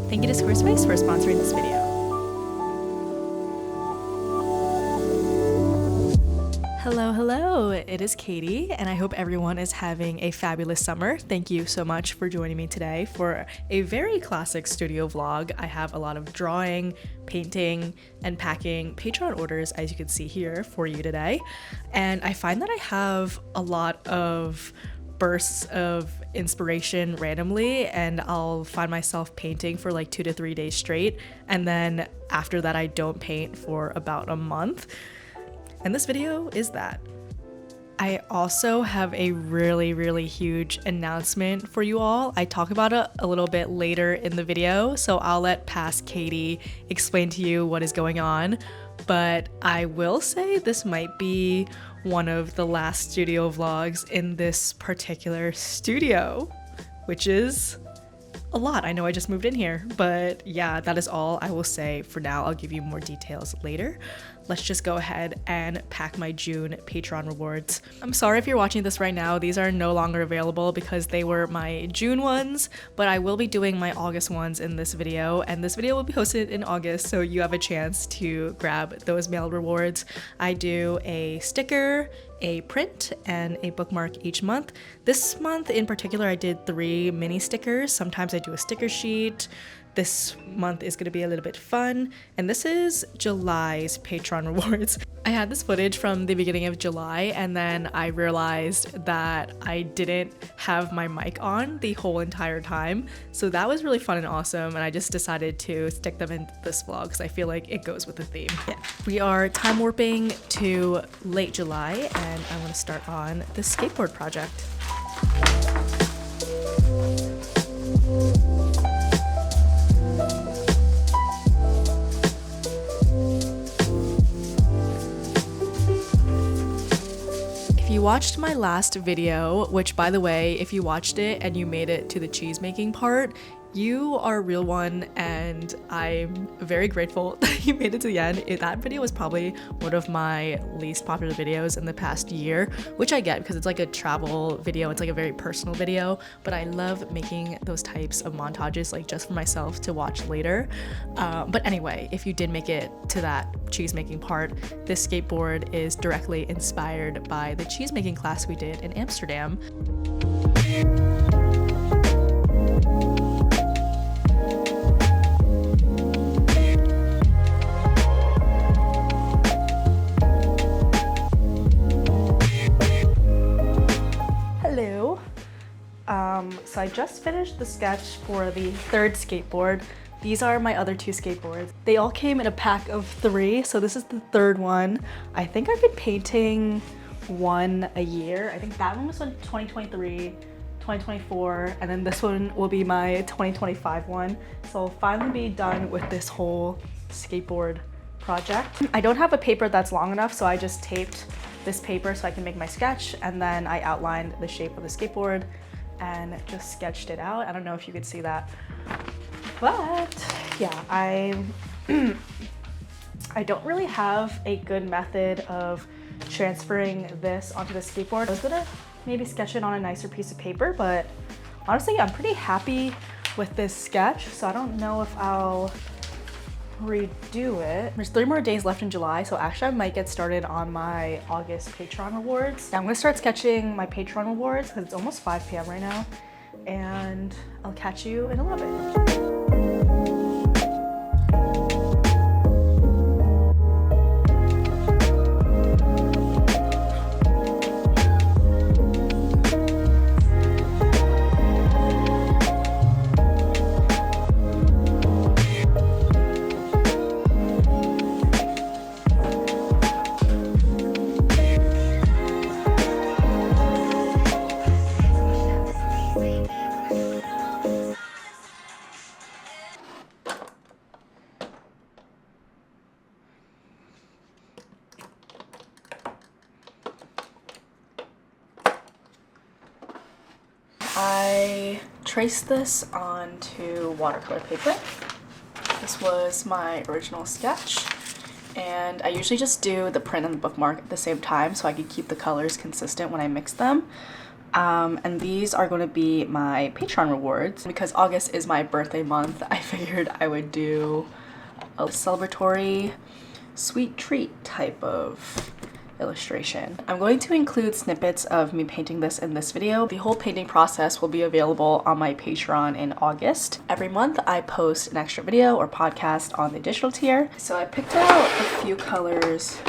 Thank you to Squarespace for sponsoring this video. Hello, it is Katie, and I hope everyone is having a fabulous summer. Thank you so much for joining me today for a very classic studio vlog. I have a lot of drawing, painting, and packing Patreon orders, as you can see here, for you today. And I find that I have a lot of bursts of inspiration randomly, and I'll find myself painting for like 2 to 3 days straight, and then after that I don't paint for about a month. And this video is that. I also have a really huge announcement for you all. I talk about it a little bit later in the video, so I'll let past Katie explain to you what is going on. But I will say this might be one of the last studio vlogs in this particular studio, which is a lot. I know I just moved in here, but yeah, that is all I will say for now. I'll give you more details later. Let's just go ahead and pack my June Patreon rewards. I'm sorry if you're watching this right now. These are no longer available because they were my June ones, but I will be doing my August ones in this video, and this video will be posted in August, so you have a chance to grab those mail rewards. I do a sticker, a print, and a bookmark each month. This month in particular, I did 3 mini stickers. Sometimes I do a sticker sheet. This month is going to be a little bit fun, and this is July's Patreon rewards. I had this footage from the beginning of July, and then I realized that I didn't have my mic on the whole entire time, so that was really fun and awesome, and I just decided to stick them in this vlog because I feel like it goes with the theme. Yeah. We are time warping to late July, and I want to start on the skateboard project. If you watched my last video, which by the way, if you watched it and you made it to the cheese making part, you are a real one, and I'm very grateful that you made it to the end. That video was probably one of my least popular videos in the past year, which I get because it's like a travel video, it's like a very personal video, but I love making those types of montages like just for myself to watch later. But anyway, if you did make it to that cheese making part, this skateboard is directly inspired by the cheese making class we did in Amsterdam. So I just finished the sketch for the 3rd skateboard. These are my other 2 skateboards. They all came in a pack of 3, so this is the 3rd one. I think I've been painting one a year. I think that one was in 2023, 2024, and then this one will be my 2025 one. So I'll finally be done with this whole skateboard project. I don't have a paper that's long enough, so I just taped this paper so I can make my sketch, and then I outlined the shape of the skateboard and just sketched it out. I don't know if you could see that, but yeah, I don't really have a good method of transferring this onto the skateboard. I was gonna maybe sketch it on a nicer piece of paper, but honestly, I'm pretty happy with this sketch, so I don't know if I'll redo it. There's 3 more days left in July, so actually I might get started on my August Patreon rewards. I'm gonna start sketching my Patreon rewards because it's almost 5 p.m. right now, and I'll catch you in a little bit. I traced this onto watercolor paper. This was my original sketch, and I usually just do the print and the bookmark at the same time so I can keep the colors consistent when I mix them. And these are going to be my Patreon rewards. Because August is my birthday month, I figured I would do a celebratory sweet treat type of illustration. I'm going to include snippets of me painting this in this video. The whole painting process will be available on my Patreon in August. Every month I post an extra video or podcast on the digital tier. So I picked out a few colors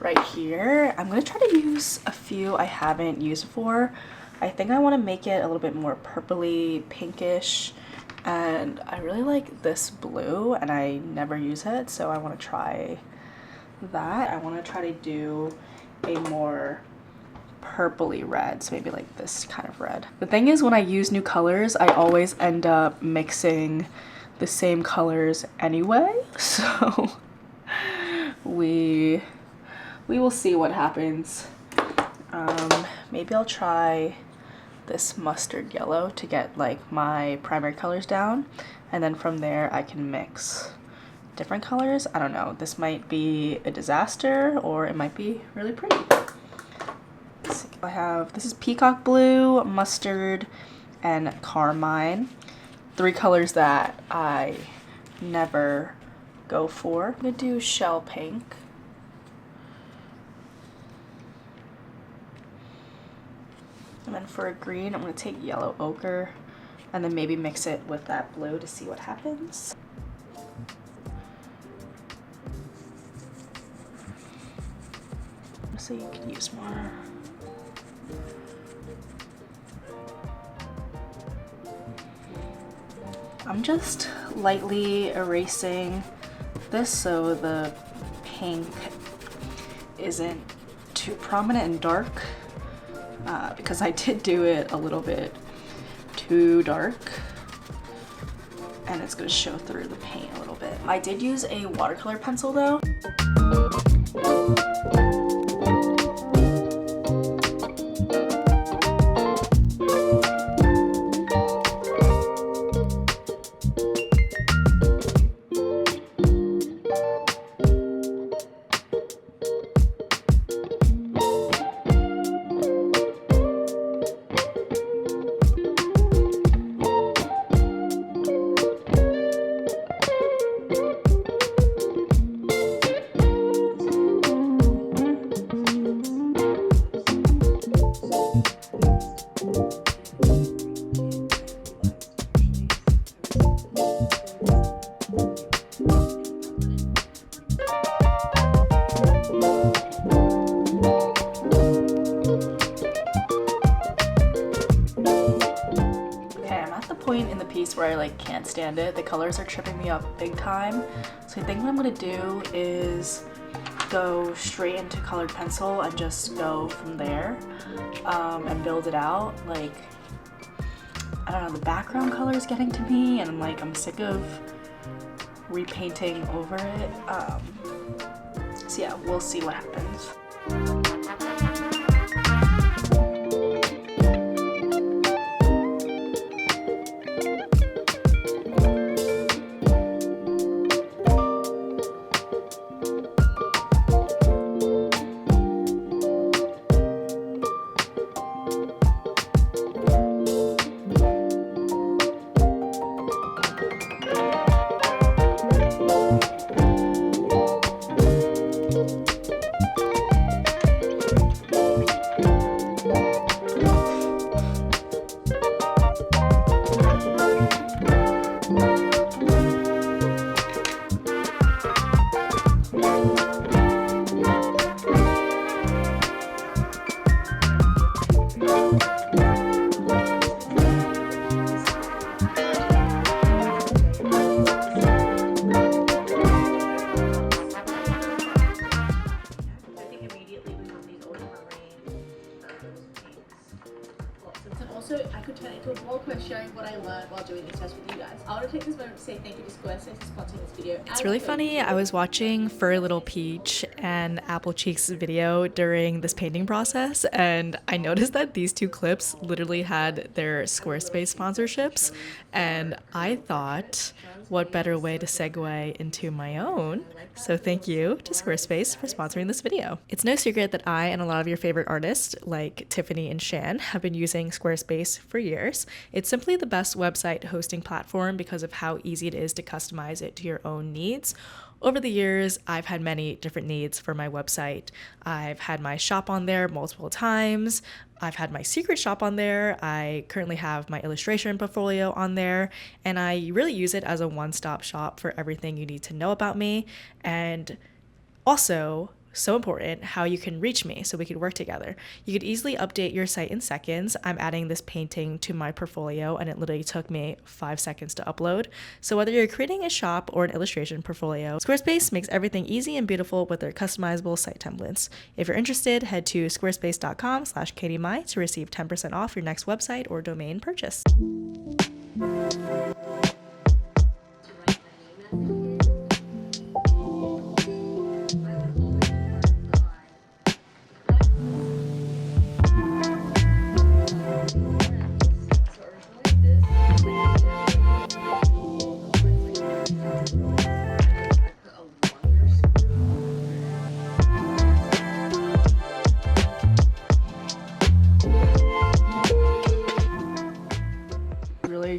right here. I'm going to try to use a few I haven't used before. I think I want to make it a little bit more purpley, pinkish, and I really like this blue and I never use it, so I want to try that. I want to try to do a more purpley red, so maybe like this kind of red. The thing is, when I use new colors, I always end up mixing the same colors anyway, so we will see what happens. Maybe I'll try this mustard yellow to get like my primary colors down, and then from there I can mix different colors. I don't know, this might be a disaster or it might be really pretty. I have, this is peacock blue, mustard, and carmine. 3 colors that I never go for. I'm gonna do shell pink. And then for a green, I'm gonna take yellow ochre and then maybe mix it with that blue to see what happens. So you can use more. I'm just lightly erasing this so the pink isn't too prominent and dark, because I did do it a little bit too dark and it's gonna show through the paint a little bit. I did use a watercolor pencil though. In the piece where I like can't stand it. The colors are tripping me up big time. So I think what I'm gonna do is go straight into colored pencil and just go from there and build it out. Like, I don't know, the background color is getting to me and I'm sick of repainting over it. So yeah, we'll see what happens. say thank you to Squarespace for sponsoring this video. It's really funny. I was watching Furry Little Peach and Apple Cheeks' video during this painting process, and I noticed that these two clips literally had their Squarespace sponsorships, and I thought, what better way to segue into my own? So thank you to Squarespace for sponsoring this video. It's no secret that I and a lot of your favorite artists, like Tiffany and Shan, have been using Squarespace for years. It's simply the best website hosting platform because of how easy it is to customize it to your own needs. Over the years, I've had many different needs for my website. I've had my shop on there multiple times. I've had my secret shop on there. I currently have my illustration portfolio on there, and I really use it as a one-stop shop for everything you need to know about me. And also, so important, how you can reach me so we could work together. You could easily update your site in seconds. I'm adding this painting to my portfolio and it literally took me 5 seconds to upload. So whether you're creating a shop or an illustration portfolio, Squarespace makes everything easy and beautiful with their customizable site templates. If you're interested, head to squarespace.com/KatieMai to receive 10% off your next website or domain purchase.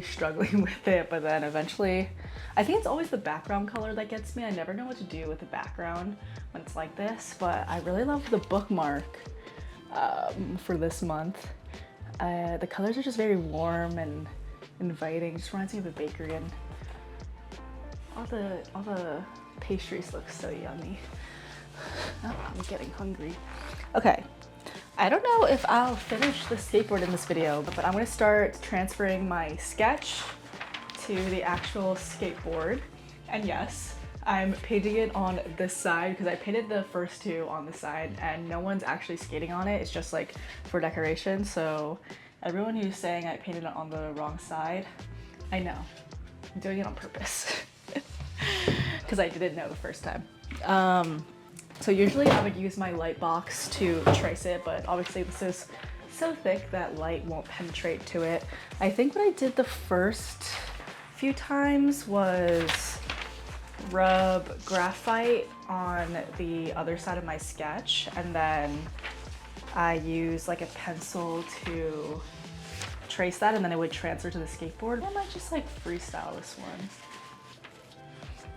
Struggling with it, but then eventually I think it's always the background color that gets me. I never know what to do with the background when it's like this, but I really love the bookmark for this month. The colors are just very warm and inviting. Just reminds me of a bakery, and all the pastries look so yummy. Oh, I'm getting hungry. Okay, I don't know if I'll finish the skateboard in this video, but I'm gonna start transferring my sketch to the actual skateboard. And yes, I'm painting it on this side because I painted the first two on the side and no one's actually skating on it. It's just like for decoration. So everyone who's saying I painted it on the wrong side, I know, I'm doing it on purpose because I didn't know the first time. So usually I would use my light box to trace it, but obviously this is so thick that light won't penetrate to it. I think what I did the first few times was rub graphite on the other side of my sketch, and then I use like a pencil to trace that, and then it would transfer to the skateboard. I might just like freestyle this one,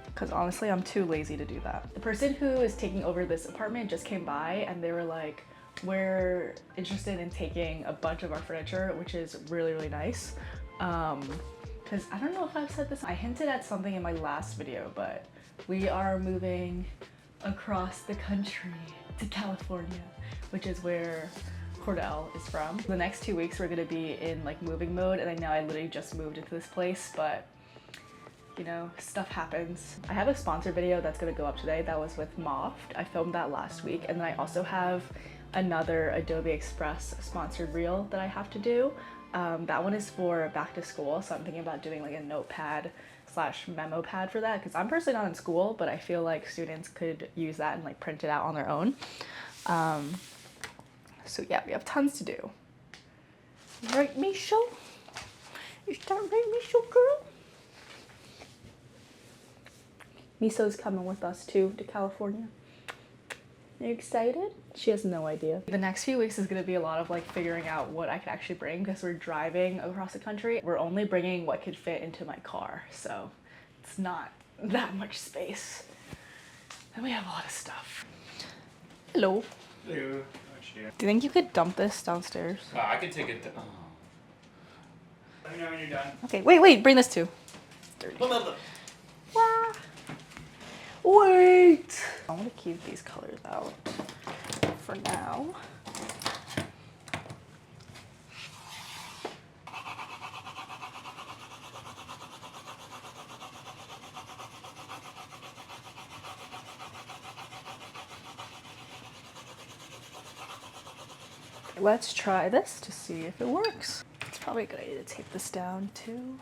because honestly, I'm too lazy to do that. The person who is taking over this apartment just came by and they were like, we're interested in taking a bunch of our furniture, which is really, really nice. Because I don't know if I've said this, I hinted at something in my last video, but we are moving across the country to California, which is where Cordell is from. The next 2 weeks we're gonna be in like moving mode, and I know I literally just moved into this place, but you know, stuff happens. I have a sponsor video that's gonna go up today that was with Moft. I filmed that last week, and then I also have another Adobe Express sponsored reel that I have to do. That one is for back to school, so I'm thinking about doing like a notepad / memo pad for that, because I'm personally not in school, but I feel like students could use that and like print it out on their own. So yeah, we have tons to do. Right, Misha? Is that right, Misha girl? Miso's coming with us too to California. Are you excited? She has no idea. The next few weeks is gonna be a lot of like figuring out what I could actually bring, because we're driving across the country. We're only bringing what could fit into my car, so it's not that much space. And we have a lot of stuff. Hello. Hello. Do you think you could dump this downstairs? I could take it. Oh. Let me know when you're done. Okay, wait, bring this too. It's dirty. Wah. Wait! I want to keep these colors out for now. Let's try this to see if it works. It's probably a good idea to tape this down too.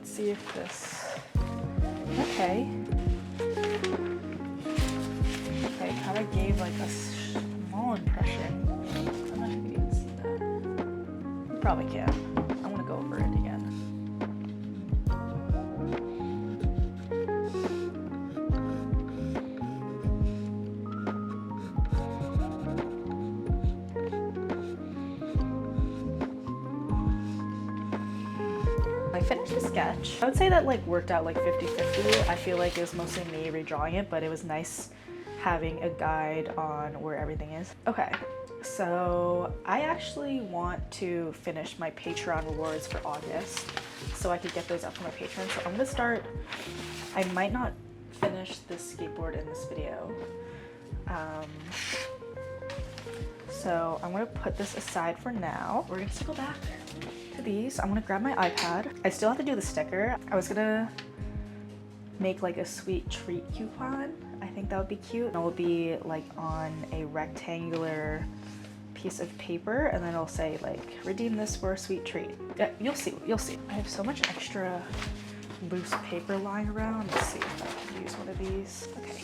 Let's see if this, okay. Okay, kind of gave like a small impression. I'm not sure if you can see that. You probably can. I'm gonna go over it again. I finished the sketch. I would say that like worked out like 50-50. I feel like it was mostly me redrawing it, but it was nice having a guide on where everything is. Okay, so I actually want to finish my Patreon rewards for August so I could get those up for my Patreon. So I'm gonna start, I might not finish this skateboard in this video. So I'm gonna put this aside for now. We're gonna circle back to these. I'm gonna grab my iPad. I still have to do the sticker. I was gonna make like a sweet treat coupon. I think that would be cute. It will be like on a rectangular piece of paper, and then it'll say like, redeem this for a sweet treat. Yeah, you'll see, you'll see. I have so much extra loose paper lying around. Let's see if I can use one of these. Okay,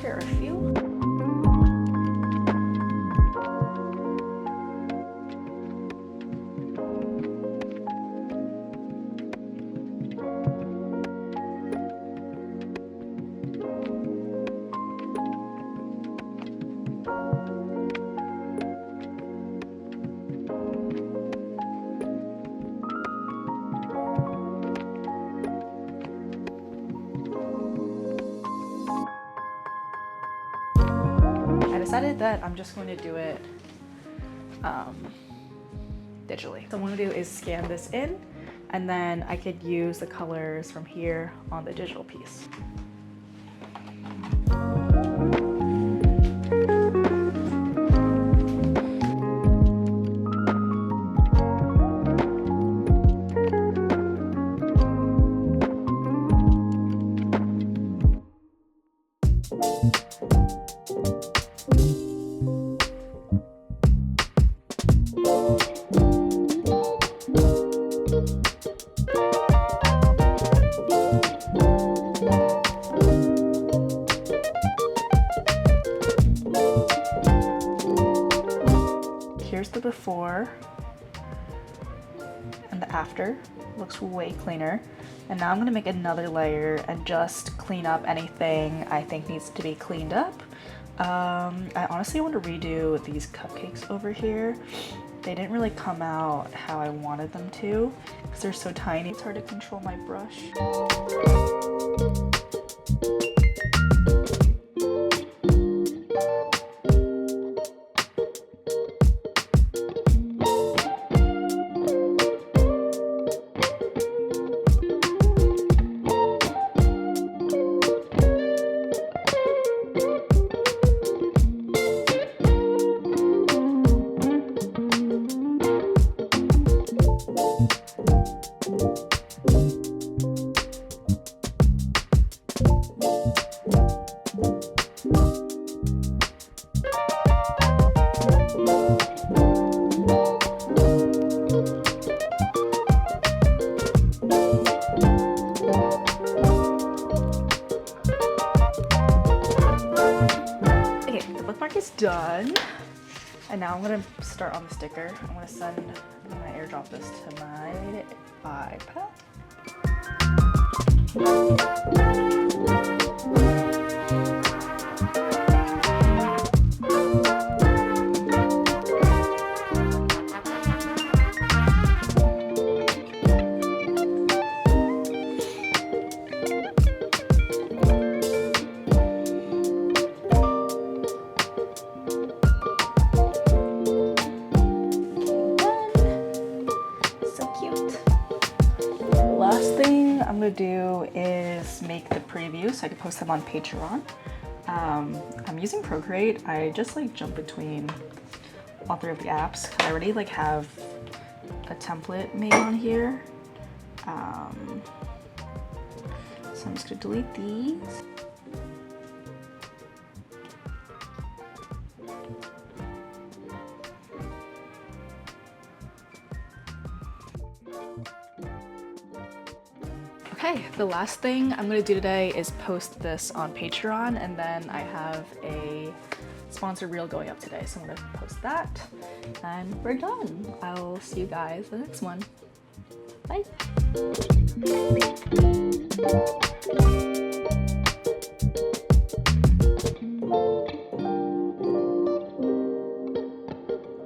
here are a few. I decided that I'm just going to do it digitally. So what I'm going to do is scan this in, and then I could use the colors from here on the digital piece. Here's the before and the after. Looks way cleaner. And now I'm gonna make another layer and just clean up anything I think needs to be cleaned up. I honestly want to redo these cupcakes over here. They didn't really come out how I wanted them to because they're so tiny. It's hard to control my brush. Is done, and now I'm gonna start on the sticker. I'm gonna airdrop this to my iPad. I'm gonna do is make the preview so I can post them on Patreon. I'm using Procreate. I just like jump between all three of the apps. I already like have a template made on here. So I'm just gonna delete these. The last thing I'm gonna do today is post this on Patreon, and then I have a sponsor reel going up today, so I'm gonna post that, and we're done. I'll see you guys in the next one. Bye.